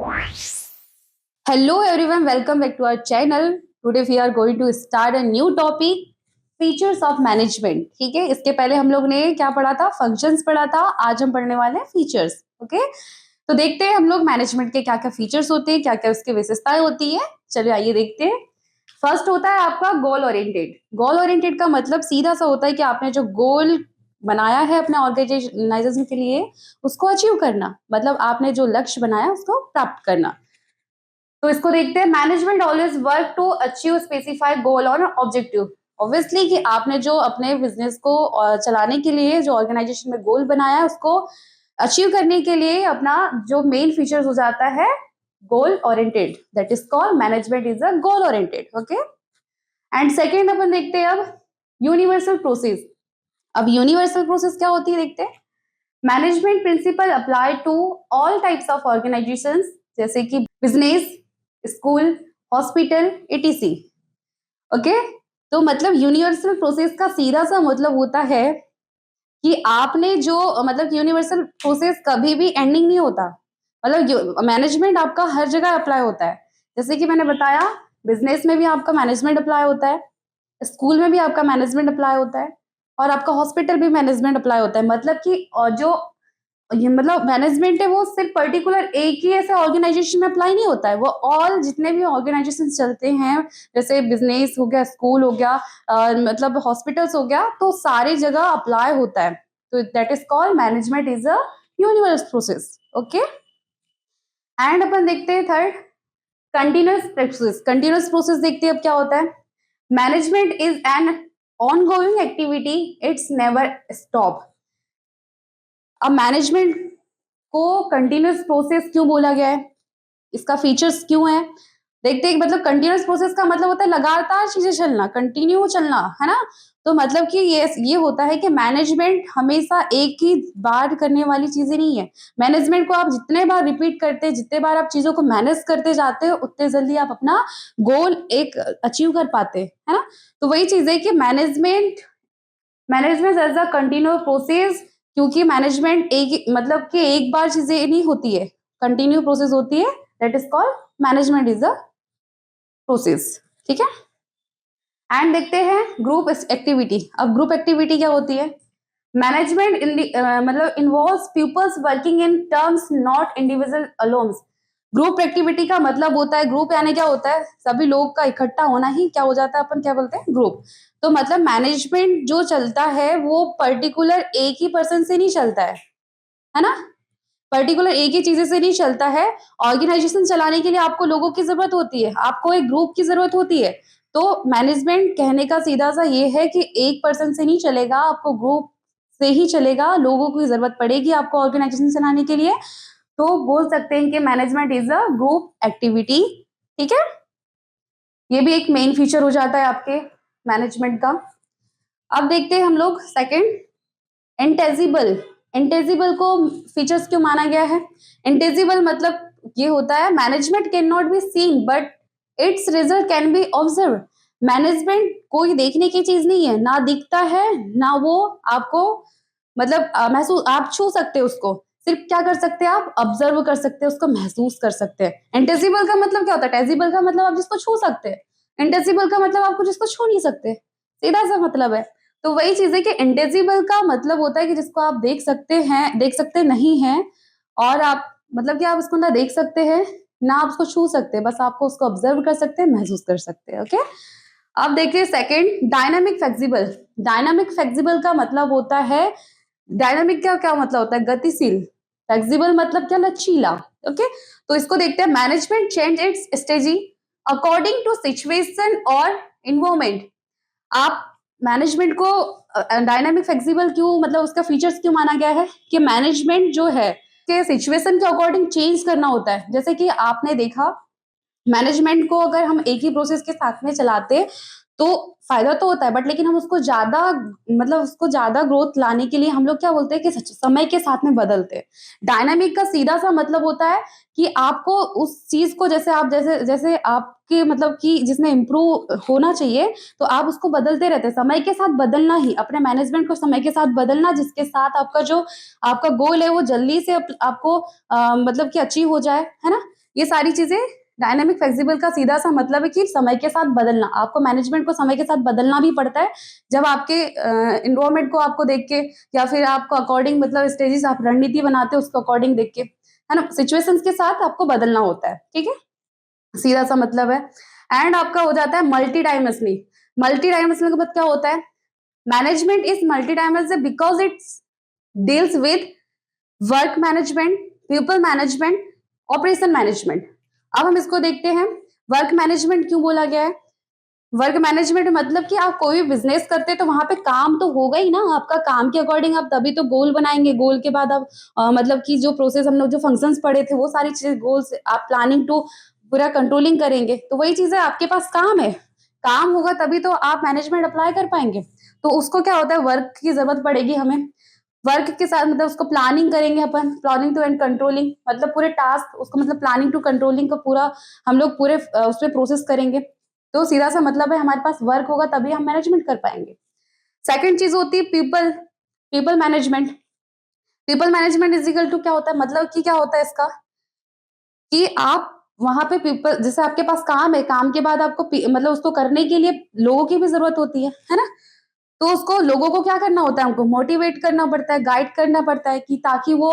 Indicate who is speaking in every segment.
Speaker 1: Hello everyone, welcome back to our channel. Today we are going to start a new topic, features of management. ठीक है, इसके पहले हम लोग ने क्या पढ़ा था? फंक्शंस पढ़ा था. आज हम पढ़ने वाले हैं फीचर्स. ओके, तो देखते हैं हम लोग मैनेजमेंट के क्या क्या फीचर्स होते हैं, क्या क्या उसकी विशेषताएं होती है. चलिए आइए देखते हैं. फर्स्ट होता है आपका गोल ओरिएंटेड. गोल ओरिएंटेड का मतलब सीधा सा होता है कि आपने जो गोल बनाया है अपने ऑर्गेनाइजेशन के लिए उसको अचीव करना, मतलब आपने जो लक्ष्य बनाया उसको प्राप्त करना. तो इसको देखते हैं. Management always work to achieve specified goal और ऑब्जेक्टिव. ऑब्वियसली कि आपने जो अपने बिजनेस को चलाने के लिए जो ऑर्गेनाइजेशन में गोल बनाया है उसको अचीव करने के लिए अपना जो मेन फीचर्स हो जाता है goal oriented. That is called management is a goal oriented. Okay, and second अपन देखते हैं अब यूनिवर्सल प्रोसेस. अब यूनिवर्सल प्रोसेस क्या होती है देखते हैं. Management principle apply to all types of organizations जैसे कि business, school, hospital, ETC. Okay, तो मतलब यूनिवर्सल प्रोसेस का सीधा सा मतलब होता है कि आपने जो मतलब यूनिवर्सल प्रोसेस कभी भी एंडिंग नहीं होता. मतलब मैनेजमेंट आपका हर जगह अप्लाई होता है. जैसे कि मैंने बताया, बिजनेस में भी आपका मैनेजमेंट अप्लाई होता है, स्कूल में भी आपका मैनेजमेंट अप्लाई होता है, और आपका हॉस्पिटल भी मैनेजमेंट अप्लाई होता है. मतलब कि जो ये मतलब मैनेजमेंट है वो सिर्फ पर्टिकुलर एक ही ऐसे ऑर्गेनाइजेशन में अप्लाई नहीं होता है. वो ऑल जितने भी ऑर्गेनाइजेशन चलते हैं, जैसे बिजनेस हो गया, स्कूल हो गया, मतलब हॉस्पिटल्स हो गया, तो सारी जगह अप्लाई होता है. तो that is called management is a universal process. Okay, and अपन देखते हैं third continuous process. Continuous process देखते हैं अब क्या होता है. Management is an ongoing activity, it's never stop. अब मैनेजमेंट को कंटिन्यूअस प्रोसेस क्यों बोला गया है, इसका फीचर्स क्यों है, देखते हैं. मतलब कंटिन्यूअस प्रोसेस का मतलब होता है लगातार चीजें चलना, कंटिन्यू चलना, है ना. तो मतलब कि ये होता है कि मैनेजमेंट हमेशा एक ही बार करने वाली चीजें नहीं है. मैनेजमेंट को आप जितने बार रिपीट करते हैं, जितने बार आप चीजों को मैनेज करते जाते हो, उतने जल्दी आप अपना गोल एक अचीव कर पाते हैं, है ना. तो वही चीज है कि management as a continue process, क्योंकि मैनेजमेंट एक मतलब कि एक बार चीजें नहीं होती है, कंटिन्यू प्रोसेस होती है. That is called management is a process. ठीक है, एंड देखते हैं ग्रुप एक्टिविटी. अब ग्रुप एक्टिविटी क्या होती है. मैनेजमेंट मतलब involves peoples working in terms not individual alones. Group activity का मतलब होता है, ग्रुप यानी क्या होता है, सभी लोग का इकट्ठा होना ही क्या हो जाता है, अपन क्या बोलते हैं, ग्रुप. तो मतलब मैनेजमेंट जो चलता है वो पर्टिकुलर एक ही पर्सन से नहीं चलता है ना. पर्टिकुलर एक ही चीजें से नहीं चलता है. ऑर्गेनाइजेशन चलाने के लिए आपको लोगों की जरूरत होती है, आपको एक ग्रुप की जरूरत होती है. तो मैनेजमेंट कहने का सीधा सा ये है कि एक पर्सन से नहीं चलेगा, आपको ग्रुप से ही चलेगा, लोगों की जरूरत पड़ेगी आपको ऑर्गेनाइजेशन चलाने के लिए. तो बोल सकते हैं कि management is a group activity. ठीक है, ये भी एक मेन फीचर हो जाता है आपके मैनेजमेंट का. अब देखते हैं हम लोग सेकंड, इंटेजिबल. इंटेजिबल को फीचर्स क्यों माना गया है. इंटेजिबल मतलब ये होता है management can not be seen but it's result can be observe. Management कोई देखने की चीज नहीं है, ना दिखता है ना वो आपको मतलब महसूस, आप छू सकते हो उसको, सिर्फ क्या कर सकते हैं आप ऑब्जर्व कर सकते हैं, उसको महसूस कर सकते हैं. इंटेजिबल का मतलब क्या होता है. टेजिबल का मतलब आप जिसको छू सकते हैं, इंटेजिबल का मतलब आपको जिसको छू नहीं सकते, सीधा सा मतलब है. तो वही चीज है कि इंटेजिबल का मतलब होता है कि जिसको आप देख सकते हैं, देख सकते नहीं हैं, और आप मतलब कि आप उसको ना देख सकते हैं ना आप उसको छू सकते हैं, बस आपको उसको ऑब्जर्व कर सकते हैं, महसूस कर सकते हैं. ओके, अब देखिए second, dynamic flexible. Dynamic flexible का मतलब होता है, डायनामिक का क्या मतलब होता है, गतिशील. फ्लेक्सिबल मतलब क्या, लचीला. ओके, तो इसको देखते हैं. Management change its strategy according to situation और इन्वायरमेंट. आप मैनेजमेंट को डायनामिक फ्लेक्सिबल क्यों, मतलब उसका फीचर्स क्यों माना गया है कि मैनेजमेंट जो है के सिचुएशन के अकॉर्डिंग चेंज करना होता है. जैसे कि आपने देखा, मैनेजमेंट को अगर हम एक ही प्रोसेस के साथ में चलाते तो फायदा तो होता है, बट लेकिन हम उसको ज्यादा मतलब उसको ज्यादा ग्रोथ लाने के लिए हम लोग क्या बोलते हैं कि समय के साथ में बदलते हैं. डायनामिक का सीधा सा मतलब होता है कि आपको उस चीज को जैसे जैसे आपके मतलब कि जिसमें इम्प्रूव होना चाहिए, तो आप उसको बदलते रहते हैं. समय के साथ बदलना ही, अपने मैनेजमेंट को समय के साथ बदलना, जिसके साथ आपका जो आपका गोल है वो जल्दी से आपको मतलब कि अचीव हो जाए, है ना. ये सारी चीजें डायनामिक फ्लेक्सिबल का सीधा सा मतलब है कि समय के साथ बदलना। आपको मैनेजमेंट को समय के साथ बदलना भी पड़ता है, जब आपके इन्वायरमेंट को आपको देख के या फिर आपको अकॉर्डिंग मतलब स्टेजेस आप रणनीति बनाते हो उसको अकॉर्डिंग देख के, है ना, सिचुएशंस के साथ आपको बदलना होता है, ठीक है, सीधा सा मतलब है। एंड आपका हो जाता है मल्टी डायमेंशनल। मल्टी डायमेंशनल के बाद क्या होता है, management is multi dimensional because it's deals with work management, people management, operation management. अब हम इसको देखते हैं, वर्क मैनेजमेंट क्यों बोला गया है। वर्क मैनेजमेंट मतलब कि आप कोई भी बिजनेस करते हैं तो वहां पे काम तो होगा ही ना, आपका काम के अकॉर्डिंग आप तभी तो गोल बनाएंगे, गोल के बाद आप मतलब कि जो प्रोसेस हम लोग जो फंक्शंस पढ़े थे वो सारी चीजें गोल्स आप प्लानिंग टू पूरा कंट्रोलिंग करेंगे, तो वही चीज है, आपके पास काम है, काम होगा तभी तो आप मैनेजमेंट अप्लाई कर पाएंगे। तो उसको क्या होता है, वर्क की जरूरत पड़ेगी हमें, वर्क के साथ मतलब उसको प्लानिंग करेंगे अपन, प्लानिंग टू एंड कंट्रोलिंग मतलब पूरे टास्क उसको मतलब प्लानिंग टू कंट्रोलिंग का पूरा हम लोग पूरे उसमें प्रोसेस करेंगे। तो सीधा सा मतलब है हमारे पास वर्क होगा तभी हम मैनेजमेंट कर पाएंगे। सेकंड चीज होती है people, people management. People management is equal to क्या होता है, मतलब कि क्या होता है इसका कि आप वहां पे पीपल, जैसे आपके पास काम है, काम के बाद आपको मतलब उसको करने के लिए लोगों की भी जरूरत होती है ना, तो उसको लोगों को क्या करना होता है, हमको मोटिवेट करना पड़ता है, गाइड करना पड़ता है कि ताकि वो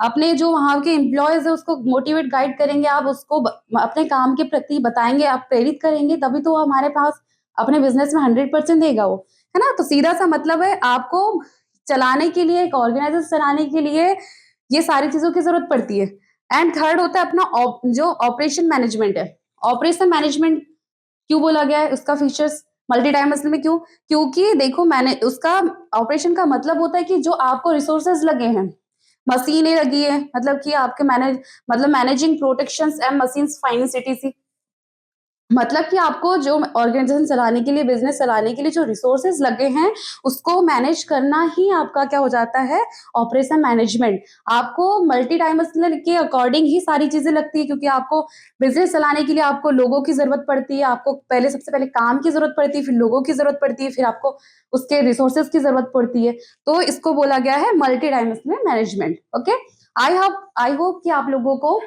Speaker 1: अपने जो वहां के एम्प्लॉयज है उसको मोटिवेट गाइड करेंगे, आप उसको अपने काम के प्रति बताएंगे, आप प्रेरित करेंगे, तभी तो वो हमारे पास अपने बिजनेस में 100% देगा वो, है ना। तो सीधा सा मतलब है आपको चलाने के लिए, एक ऑर्गेनाइजेशन चलाने के लिए ये सारी चीजों की जरूरत पड़ती है। एंड थर्ड होता है अपना जो ऑपरेशन मैनेजमेंट है। ऑपरेशन मैनेजमेंट क्यों बोला गया है, उसका फीचर्स मल्टी डायमेंशनल में क्यों, क्योंकि देखो मैंने उसका ऑपरेशन का मतलब होता है कि जो आपको रिसोर्सेज लगे हैं, मशीनें लगी है, मतलब कि आपके मैनेज मतलब managing protection and machine finance etc, मतलब कि आपको जो ऑर्गेनाइजेशन चलाने के लिए, बिजनेस चलाने के लिए जो रिसोर्सेज लगे हैं उसको मैनेज करना ही आपका क्या हो जाता है, ऑपरेशन मैनेजमेंट। आपको मल्टी डायमेंशनल के अकॉर्डिंग ही सारी चीजें लगती है, क्योंकि आपको बिजनेस चलाने के लिए आपको लोगों की जरूरत पड़ती है, आपको पहले सबसे पहले काम की जरूरत पड़ती है, फिर लोगों की जरूरत पड़ती है, फिर आपको उसके रिसोर्सेज की जरूरत पड़ती है। तो इसको बोला गया है multi dimensional management. Okay, I hope कि आप लोगों को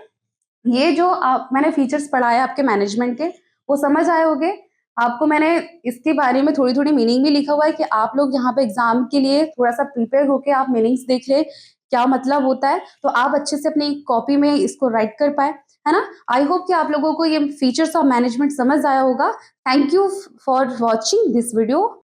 Speaker 1: ये जो मैंने फीचर्स पढ़ाए आपके मैनेजमेंट के वो समझ आए होंगे। आपको मैंने इसके बारे में थोड़ी थोड़ी मीनिंग भी लिखा हुआ है कि आप लोग यहाँ पे एग्जाम के लिए थोड़ा सा प्रिपेयर होके आप मीनिंग्स देख ले क्या मतलब होता है, तो आप अच्छे से अपनी कॉपी में इसको राइट कर पाए, है ना। आई होप कि आप लोगों को ये फीचर्स ऑफ मैनेजमेंट समझ आया होगा। Thank you for watching this video.